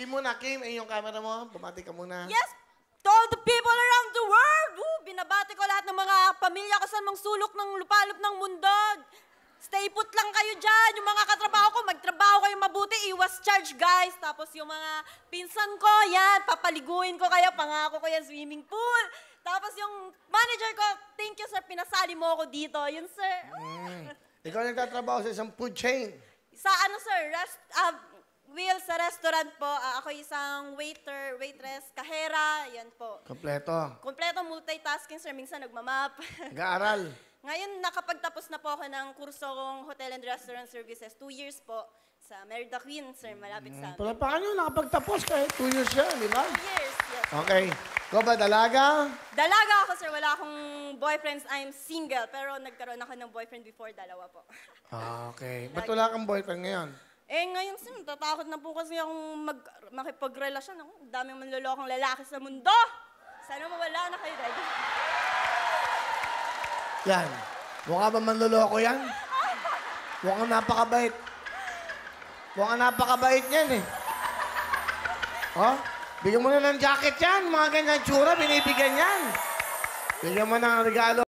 Kim muna, Kim, yung camera mo. Bumati ka muna. Yes, to all the people around the world. Binabati ko lahat ng mga pamilya ko sa mga sulok ng lupalop ng mundo. Stay put lang kayo dyan. Yung mga katrabaho ko, magtrabaho kayo mabuti. Iwas charge, guys. Tapos yung mga pinsan ko, yan, papaliguin ko kayo. Pangako ko yan, swimming pool. Tapos yung manager ko, thank you, sir. Pinasali mo ako dito. Yun, sir. Ikaw nagtatrabaho sa isang food chain. Sa ano, sir? Will, sa restaurant po. Ako isang waiter, waitress, kahera. Yan po. Kompleto. Kompleto multitasking, sir. Minsan nagmamap. Nag-aaral. Ngayon, nakapagtapos na po ako ng kursong Hotel and Restaurant Services. 2 years po sa Merida Queen, sir. Malapit sa amin. Palapakan nyo, nakapagtapos kahit 2 years siya, di ba? 2 years, yes. Okay. Ikaw ba, dalaga? Dalaga ako, sir. Wala akong boyfriends. I'm single. Pero nagkaroon ako ng boyfriend before, 2 po. Okay. Ba't wala kang boyfriend ngayon? Ngayon, sir, natatakot na po kasi akong makipagrelasyon. Ang daming manlolokong lalaki sa mundo. Sana mawala na kayo, Daddy. Yan. Mukha ba manloloko yan? Mukhang napakabait. Mukhang napakabait yan eh. Oh? Bigyan mo na ng jacket yan. Mga ganyan tsura, binibigyan yan. Bigyan mo ng regalo.